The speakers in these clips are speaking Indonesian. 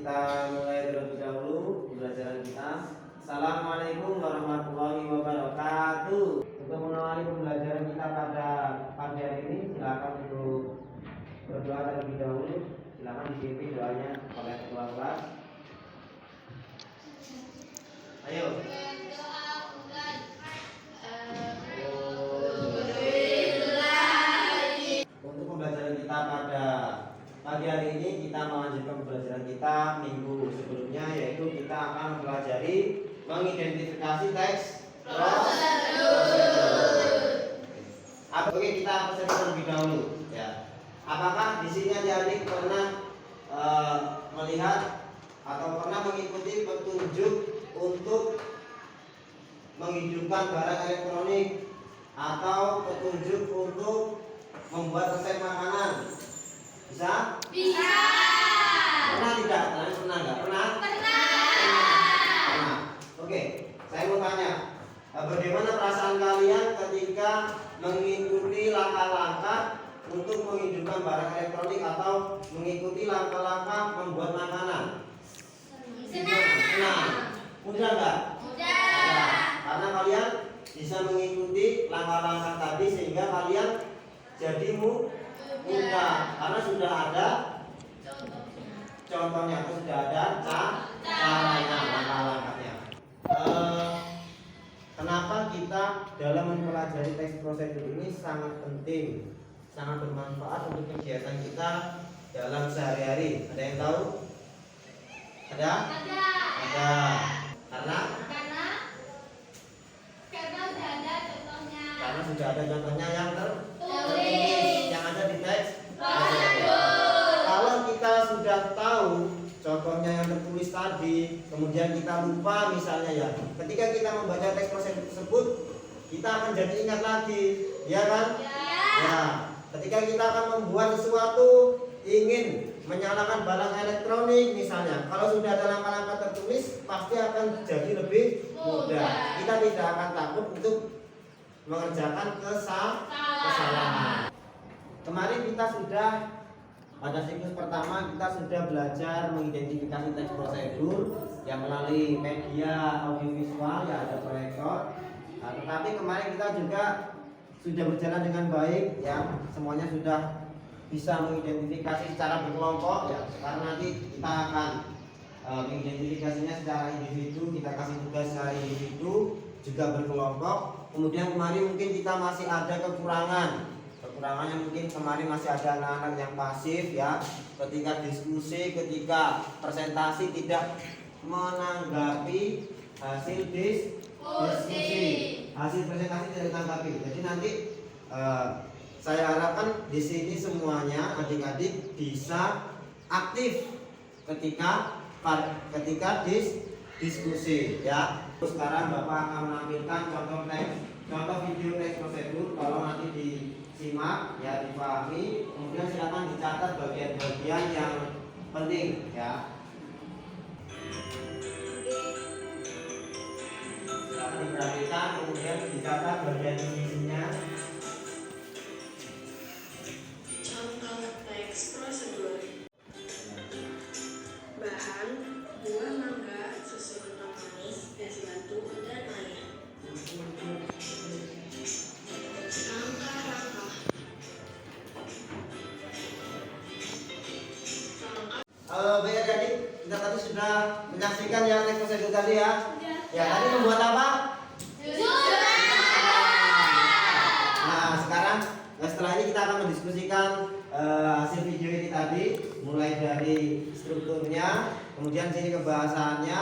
kita mulai terlebih dahulu pembelajaran kita. Assalamualaikum warahmatullahi wabarakatuh. Untuk mengawali pembelajaran kita pada pagi hari ini, silakan untuk berdoa terlebih dahulu. Silakan dipimpin doanya oleh ketua kelas. Ayo. Untuk pembelajaran kita pada pagi hari ini, kita melanjutkan pembelajaran kita minggu sebelumnya, yaitu kita akan mempelajari mengidentifikasi teks prosedur. Oke, kita presentasi terlebih dahulu ya. Apakah di sini adik-adik pernah melihat atau pernah mengikuti petunjuk untuk menghidupkan barang elektronik atau petunjuk untuk membuat resep makanan? Bisa? Bisa. Pernah tidak? Kalian pernah nggak? Pernah? Pernah. Oke, saya mau tanya, bagaimana perasaan kalian ketika mengikuti langkah-langkah untuk menghidupkan barang elektronik atau mengikuti langkah-langkah membuat makanan? Senang. Mudah nggak? Mudah. Karena kalian bisa mengikuti langkah-langkah tadi sehingga kalian jadi mudah karena sudah ada contohnya, atau sudah ada caranya, langkah-langkahnya. Kenapa kita dalam mempelajari teks prosedur ini sangat penting, sangat bermanfaat untuk kegiatan kita dalam sehari-hari? Ada yang tahu? Ada? Ada. Karena sudah ada contohnya yang tertulis yang ada di teks prosedur. Kalau kita sudah tahu contohnya yang tertulis tadi, kemudian kita lupa misalnya ya, ketika kita membaca teks prosedur tersebut, kita akan jadi ingat lagi, ya kan? Ya. Ketika kita akan membuat sesuatu, ingin menyalakan barang elektronik misalnya, kalau sudah ada langkah-langkah tertulis, pasti akan jadi lebih mudah. Kita tidak akan takut untuk mengerjakan kesalahan. Kemarin kita sudah pada siklus pertama kita sudah belajar mengidentifikasi teks prosedur yang melalui media audiovisual ya, ada proyektor. Nah, tetapi kemarin kita juga sudah berjalan dengan baik ya, semuanya sudah bisa mengidentifikasi secara berkelompok ya. Sekarang nanti kita akan mengidentifikasinya secara individu, kita kasih tugas secara individu juga berkelompok. Kemudian kemarin mungkin kita masih ada kekurangannya, mungkin kemarin masih ada anak-anak yang pasif ya, ketika diskusi, ketika presentasi tidak menanggapi hasil diskusi, hasil presentasi tidak ditanggapi. Jadi nanti saya harapkan di sini semuanya adik-adik bisa aktif ketika diskusi ya. Sekarang Bapak akan menampilkan contoh video teks prosedur. Kalau nanti disimak ya, dipahami, kemudian silakan dicatat bagian-bagian yang penting ya. Silakan diperhatikan, kemudian dicatat bagian isinya. Contoh teks prosedur. Bahan: buah mangga, susu kental manis, es batu, dan air. Langkah-langkah. Baik adik-adik, kita tadi sudah menyaksikan ya teks prosedur tadi ya. Ya, tadi membuat apa? Nah, sekarang setelah ini kita akan mendiskusikan hasil video ini tadi, mulai dari strukturnya, kemudian sini kebahasaannya,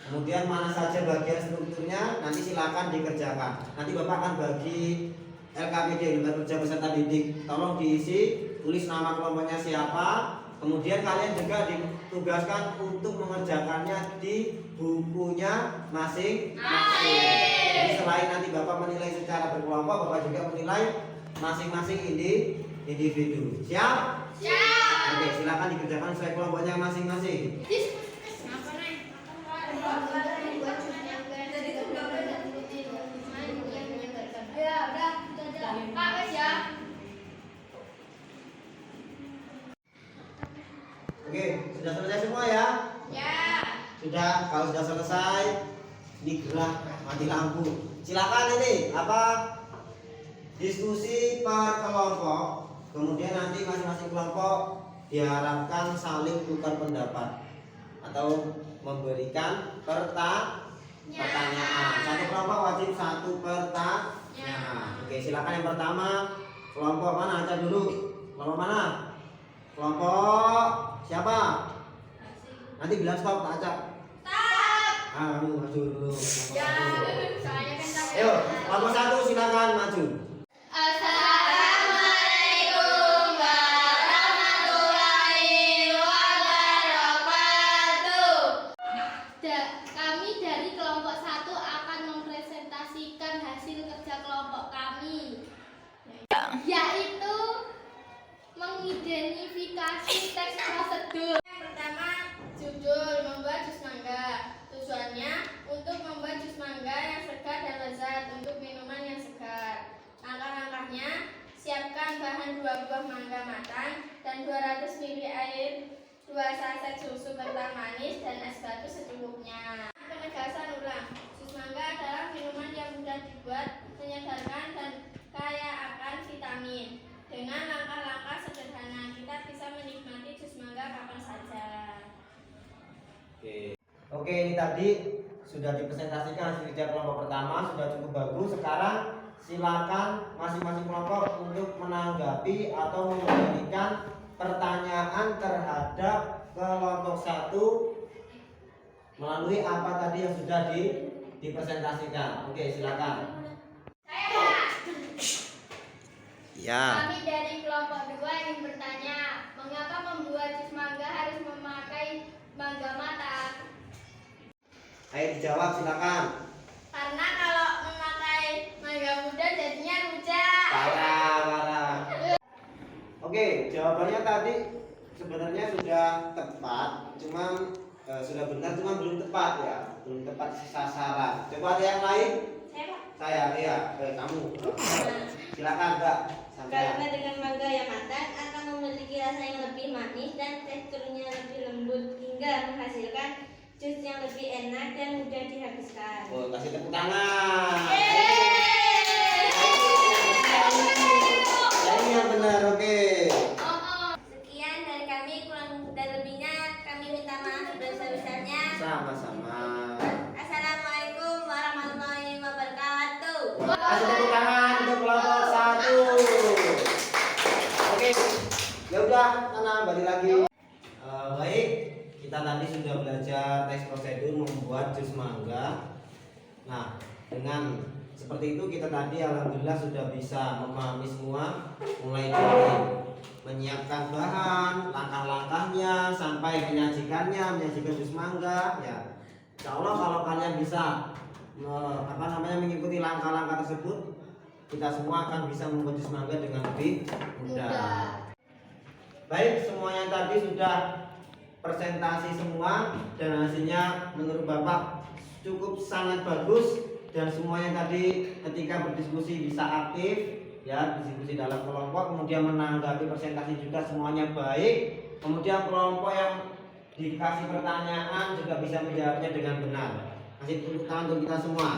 kemudian mana saja bagian strukturnya, nanti silakan dikerjakan. Nanti Bapak akan bagi LKPD, lembar kerja peserta didik, tolong diisi, tulis nama kelompoknya siapa, kemudian kalian juga ditugaskan untuk mengerjakannya di bukunya masing-masing. Jadi selain nanti Bapak menilai secara berkelompok, Bapak juga menilai masing-masing individu. Siap? Siap. Oke, silakan dikerjakan sesuai kelompoknya masing-masing. Oke, sudah selesai semua ya? Ya. Sudah, kalau sudah selesai digerak mati lampu. Silakan ini apa diskusi per kelompok. Kemudian nanti masing-masing kelompok diharapkan saling tukar pendapat atau memberikan pertanyaan. Satu kelompok wajib satu pertanyaan. Oke, silakan yang pertama. Kelompok mana? Aca dulu. Kelompok mana? Kelompok siapa? Nanti bilang stop, tak Aca. Kamu maju dulu. Kelompok Ya, satu. soalnya kan saya. Ayo, kelompok satu silakan maju. Assalamualaikum warahmatullahi wabarakatuh. Kami dari kelompok 1 akan mempresentasikan hasil kerja kelompok kami, yaitu mengidentifikasi teks prosedur. Yang pertama, judul membuat jus mangga. Tujuannya untuk membuat jus mangga yang segar dan lezat untuk minuman yang segar. Langkah-langkahnya, siapkan bahan 2 buah mangga matang dan 200 ml air, 2 saset susu kental manis dan es batu secukupnya. Penegasan ulang, jus mangga adalah minuman yang mudah dibuat, menyegarkan dan kaya akan vitamin. Dengan langkah-langkah sederhana, kita bisa menikmati jus mangga kapan saja. Oke, ini tadi sudah dipresentasikan hasil kerja kelompok pertama, sudah cukup bagus. Sekarang silakan masing-masing kelompok untuk menanggapi atau memberikan pertanyaan terhadap kelompok 1 melalui apa tadi yang sudah dipresentasikan. Oke, silakan. Ya. Kami dari kelompok 2 ingin bertanya, mengapa membuat jus mangga harus memakai mangga matang? Ayo dijawab, silakan. Karena kalau memakai mangga muda jadinya rujak. Parah. Oke, jawabannya tadi sebenarnya sudah tepat, cuman sudah benar, cuman belum tepat ya, belum tepat sasaran. Coba ada yang lain? Saya, iya, kamu. Silakan, Mbak. Karena dengan mangga yang matang akan memiliki rasa yang lebih manis dan teksturnya lebih lembut hingga menghasilkan jus yang lebih enak dan mudah dihabiskan. Oh, kasih tepuk tangan. Ya, ini yang benar, oke. Sekian dari kami, kurang dan lebihnya kami minta maaf sebesar-besarnya. Sama-sama. Assalamualaikum warahmatullahi wabarakatuh. Kasih tepuk tangan untuk kelompok 1. Oke, ya udah, Nana balik lagi. Baik, kita tadi sudah belajar teks prosedur membuat jus mangga. Nah, dengan seperti itu kita tadi alhamdulillah sudah bisa memahami semua, mulai dari menyiapkan bahan, langkah-langkahnya sampai menyajikan jus mangga. Ya, insya Allah kalau kalian bisa mengikuti langkah-langkah tersebut, kita semua akan bisa membuat jus mangga dengan lebih mudah. Baik, semuanya tadi sudah presentasi semua dan hasilnya menurut Bapak cukup sangat bagus, dan semuanya tadi ketika berdiskusi bisa aktif ya, diskusi dalam kelompok, kemudian menanggapi presentasi juga semuanya baik. Kemudian kelompok yang dikasih pertanyaan juga bisa menjawabnya dengan benar. Kasih tepuk tangan untuk kita semua.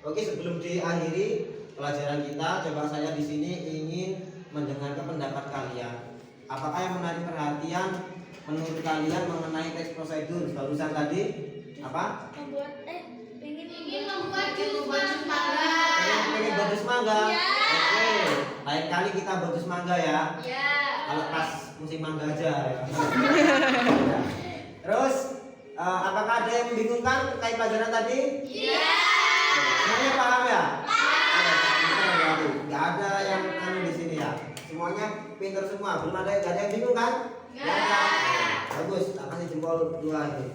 Oke, sebelum diakhiri pelajaran kita, coba saya di sini ingin mendengarkan pendapat kalian. Apakah yang menarik perhatian menurut kalian mengenai teks prosedur barusan tadi? Apa? Ingin membuat jus mangga. Pengen buat jus mangga? Ya. Oke, lain kali kita buat jus mangga ya. Ya. Kalau pas musim mangga aja ya. Terus apakah ada yang membingungkan terkait pelajaran tadi? Iya. Semuanya paham ya? Nggak ada yang anu di sini ya. Semuanya pintar semua. Belum ada yang bingung kan? Nggak. Bagus. Tak kasih jempol 2 ini.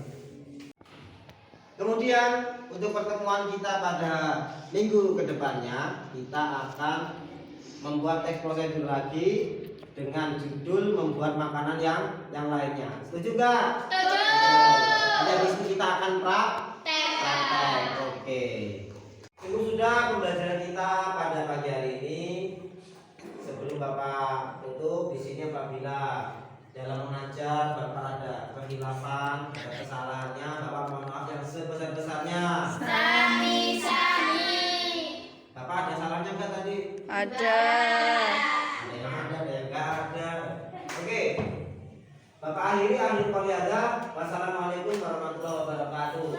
Kemudian untuk pertemuan kita pada minggu kedepannya, kita akan membuat teks prosedur lagi dengan judul membuat makanan yang lainnya. Setuju nggak? Setuju. Ada di sini kita akan praktek. Oke. Itu sudah pembelajaran kita pada pagi hari ini. Sebelum Bapak tutup. Di sini apabila dalam mengajar Bapak ada kehilafan, ada kesalahannya, Bapak mohon maaf yang sebesar-besarnya. Sami. Bapak ada salahnya enggak tadi? Ada. Ada yang ada yang enggak ada. Oke. Bapak akhiri qouli hadza. Wassalamualaikum warahmatullahi wabarakatuh.